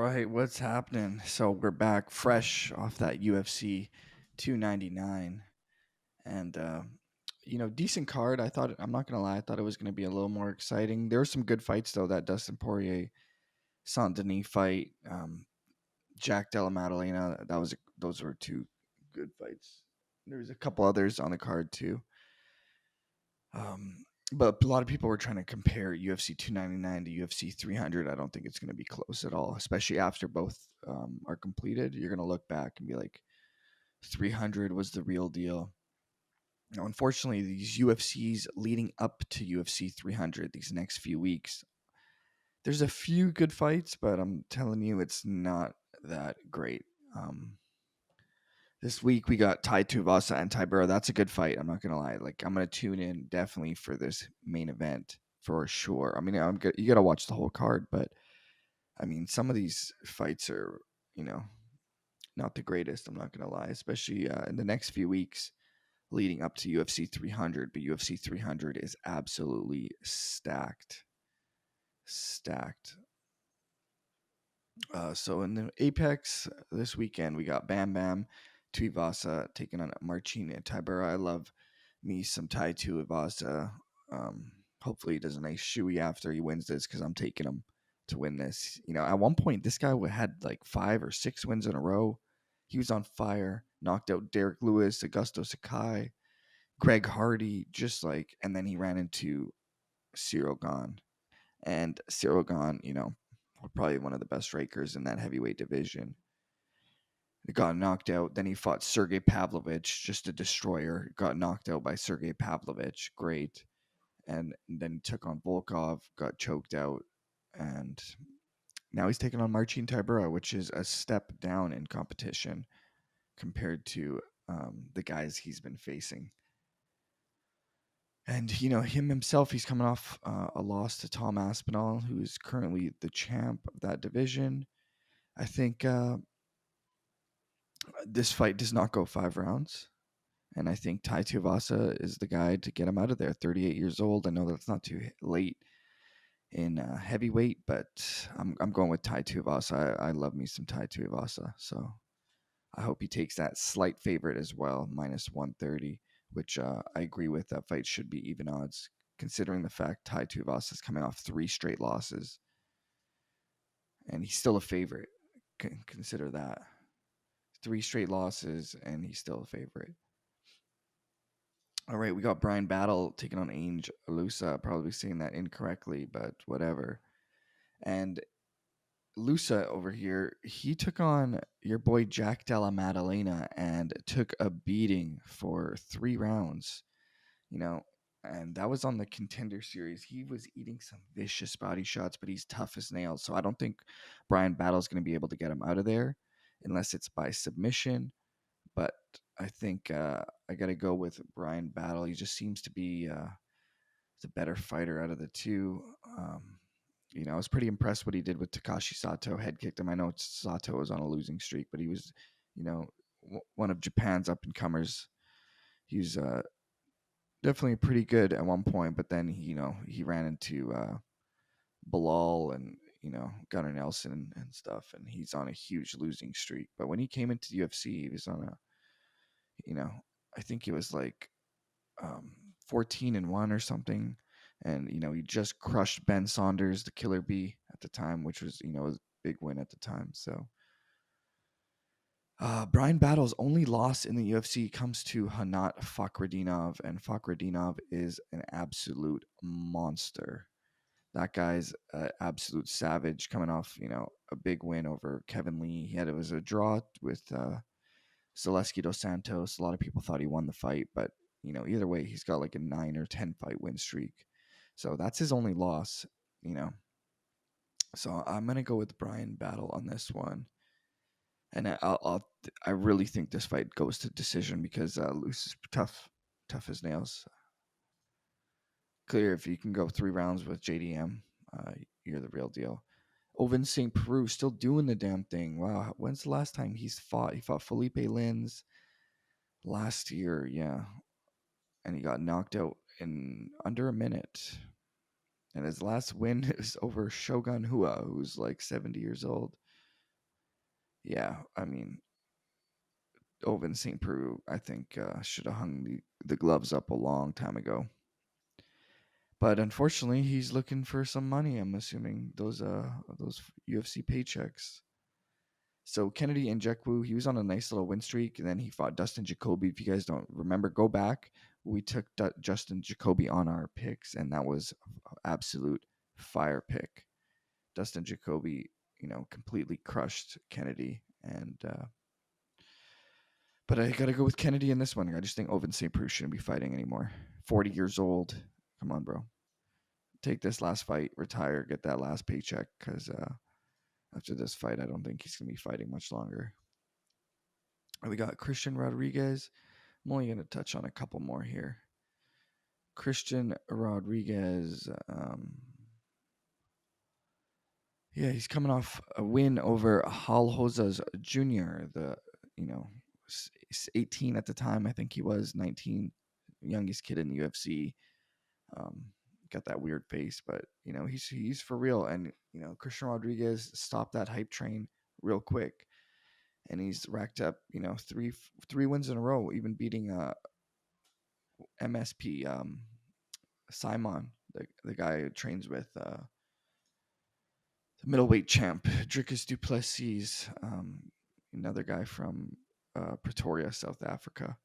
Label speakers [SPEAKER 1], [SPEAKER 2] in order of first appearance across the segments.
[SPEAKER 1] Right, what's happening? So we're back fresh off that UFC 299 and decent card. I'm not going to lie, I thought it was going to be a little more exciting. There were some good fights though. That Dustin Poirier Saint Denis fight, Jack Della Maddalena, those were two good fights. There's a couple others on the card too. Um, but a lot of people were trying to compare UFC 299 to UFC 300. I don't think it's going to be close at all, especially after both are completed. You're going to look back and be like, 300 was the real deal. Now, unfortunately, these UFCs leading up to UFC 300, these next few weeks, there's a few good fights, but I'm telling you, it's not that great. Um, This week we got Tuivasa and Tybura. That's a good fight. I'm not gonna lie. Like I'm gonna tune in definitely for this main event for sure. I mean, you gotta watch the whole card, but I mean, some of these fights are you know not the greatest. I'm not gonna lie, especially in the next few weeks leading up to UFC 300. But UFC 300 is absolutely stacked, stacked. So in the Apex this weekend, we got Bam Bam, Tuivasa taking on Marcin and Tybura. I love me some Tai Tuivasa. Hopefully he does a nice shoey after he wins this because I'm taking him to win this. At one point this guy had like 5 or 6 wins in a row. He was on fire. Knocked out Derek Lewis, Augusto Sakai, Greg Hardy, and then he ran into Cyril Gahn. And Cyril Gahn, probably one of the best strikers in that heavyweight division. He got knocked out. Then he fought Sergey Pavlovich, just a destroyer. Got knocked out by Sergey Pavlovich. Great. And then he took on Volkov, got choked out. And now he's taking on Marcin Tybura, which is a step down in competition compared to the guys he's been facing. And him himself, he's coming off a loss to Tom Aspinall, who is currently the champ of that division. I think this fight does not go 5 rounds, and I think Tai Tuivasa is the guy to get him out of there. 38 years old. I know that's not too late in heavyweight, but I'm going with Tai Tuivasa. I love me some Tai Tuivasa, so I hope he takes that slight favorite as well, -130, which I agree with. That fight should be even odds, considering the fact Tai Tuivasa is coming off 3 straight losses, and he's still a favorite. Consider that. 3 straight losses, and he's still a favorite. All right, we got Brian Battle taking on Ainge Lusa. Probably saying that incorrectly, but whatever. And Lusa over here, he took on your boy Jack Della Maddalena and took a beating for 3 rounds. You know, and that was on the Contender Series. He was eating some vicious body shots, but he's tough as nails. So I don't think Brian Battle's going to be able to get him out of there unless it's by submission. But I think I got to go with Brian Battle. He just seems to be the better fighter out of the two. I was pretty impressed what he did with Takashi Sato. Head kicked him. I know Sato was on a losing streak, but he was, one of Japan's up and comers. He was definitely pretty good at one point, but then he ran into Bilal and Gunnar Nelson and stuff, and he's on a huge losing streak. But when he came into the UFC, he was on a, I think he was like 14-1 or something, and he just crushed Ben Saunders, the Killer Bee at the time, which was a big win at the time. So Brian Battle's only loss in the UFC comes to Hanat Fakhretdinov, and Fakhretdinov is an absolute monster. That guy's an absolute savage, coming off a big win over Kevin Lee. It was a draw with Zaleski dos Santos. A lot of people thought he won the fight, but either way, he's got like a 9 or 10 fight win streak. So that's his only loss. You know, so I'm gonna go with Brian Battle on this one, and I really think this fight goes to decision because Luce is tough as nails. Clear if you can go 3 rounds with JDM, you're the real deal. Ovin St. Peru still doing the damn thing. Wow, when's the last time he's fought? He fought Felipe Lins last year, yeah, and he got knocked out in under a minute. And his last win is over Shogun Hua, who's like 70 years old. yeah, I mean, Ovince St. Preux, I think, should have hung the gloves up a long time ago. But unfortunately, he's looking for some money. I'm assuming those UFC paychecks. So Kennedy Nzechukwu, he was on a nice little win streak, and then he fought Dustin Jacoby. If you guys don't remember, go back. We took Justin Jacoby on our picks, and that was absolute fire pick. Dustin Jacoby, completely crushed Kennedy, and but I gotta go with Kennedy in this one. I just think Ovince St. Preux shouldn't be fighting anymore. 40 years old. Come on, bro. Take this last fight, retire, get that last paycheck, because after this fight, I don't think he's gonna be fighting much longer. We got Christian Rodriguez. I'm only going to touch on a couple more here. Christian Rodriguez, yeah, he's coming off a win over Hal Hosas Jr., you know, 18 at the time. I think he was 19, youngest kid in the UFC. Um, got that weird face, but, he's for real. And, Christian Rodriguez stopped that hype train real quick. And he's racked up, three wins in a row, even beating MSP Simon, the guy who trains with the middleweight champ Dricus du Plessis, another guy from Pretoria, South Africa.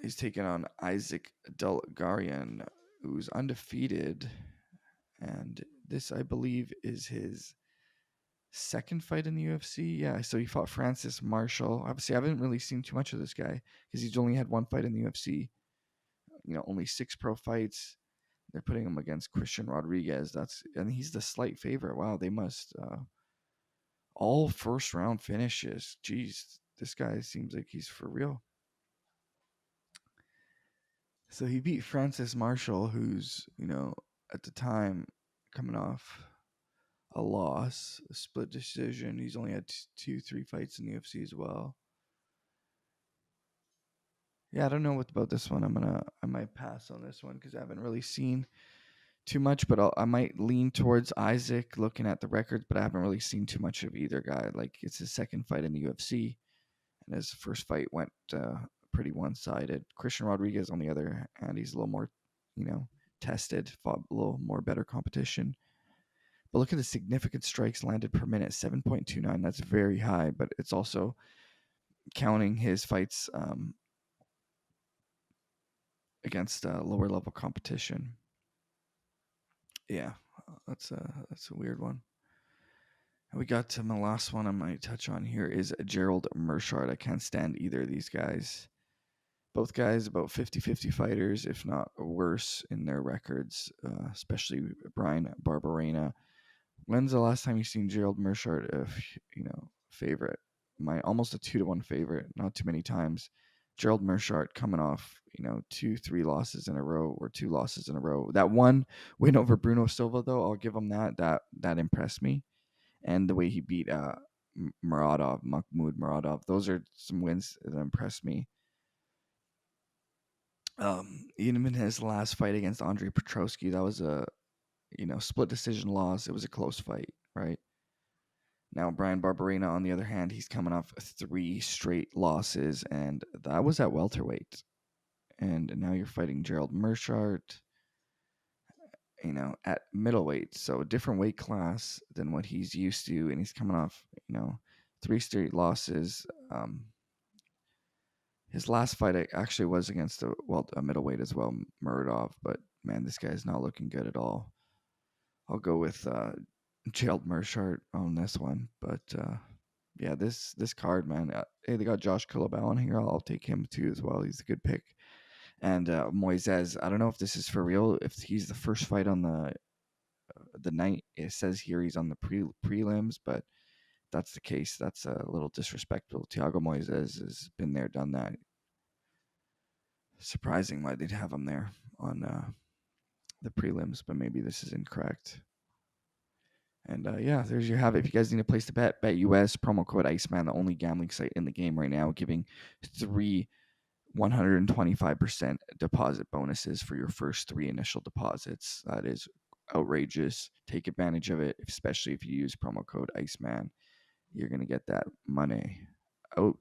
[SPEAKER 1] He's taking on Isaac Dulgarian, who's undefeated, and this, I believe, is his second fight in the UFC. Yeah, so he fought Francis Marshall. Obviously, I haven't really seen too much of this guy because he's only had one fight in the UFC. Only 6 pro fights. They're putting him against Christian Rodriguez. And he's the slight favorite. Wow, they must all first round finishes. Jeez, this guy seems like he's for real. So he beat Francis Marshall, who's at the time coming off a loss, a split decision. He's only had 3 fights in the UFC as well. Yeah, I don't know what about this one. I might pass on this one because I haven't really seen too much, but I might lean towards Isaac looking at the records, but I haven't really seen too much of either guy. Like, it's his second fight in the UFC, and his first fight went pretty one-sided. Christian Rodriguez, on the other hand, he's a little more, tested, fought a little more better competition. But look at the significant strikes landed per minute, 7.29. That's very high, but it's also counting his fights against lower level competition. Yeah, that's a weird one. And we got to my last one I might touch on here is Gerald Mershard. I can't stand either of these guys. Both guys about 50-50 fighters, if not worse in their records, especially Brian Barberena. When's the last time you've seen Gerald Mershard, favorite? Almost a 2-1 favorite, not too many times. Gerald Mershard coming off, 2-3 losses in a row or 2 losses in a row. That one win over Bruno Silva, though, I'll give him that. That impressed me. And the way he beat Mahmoud Muradov. Those are some wins that impressed me. Even in his last fight against Andrei Petrosky, that was a split decision loss. It was a close fight, right? Now Brian Barberena, on the other hand, he's coming off 3 straight losses, and that was at welterweight. And now you're fighting Gerald Mershard, at middleweight, so a different weight class than what he's used to, and he's coming off, 3 straight losses. His last fight actually was against a middleweight as well, Muradov, but man, this guy's not looking good at all. I'll go with Gerald Mershard on this one, but yeah, this card, man. Hey, they got Josh Kulabau on here. I'll take him too as well. He's a good pick. And Moises, I don't know if this is for real. If he's the first fight on the night, it says here he's on the prelims, but if that's the case, that's a little disrespectful. Thiago Moises has been there, done that. Surprising why they'd have him there on the prelims, but maybe this is incorrect. And yeah, there's you have it. If you guys need a place to bet, BetUS, promo code Iceman, the only gambling site in the game right now, giving 125% deposit bonuses for your first 3 initial deposits. That is outrageous. Take advantage of it, especially if you use promo code Iceman. You're gonna get that money out.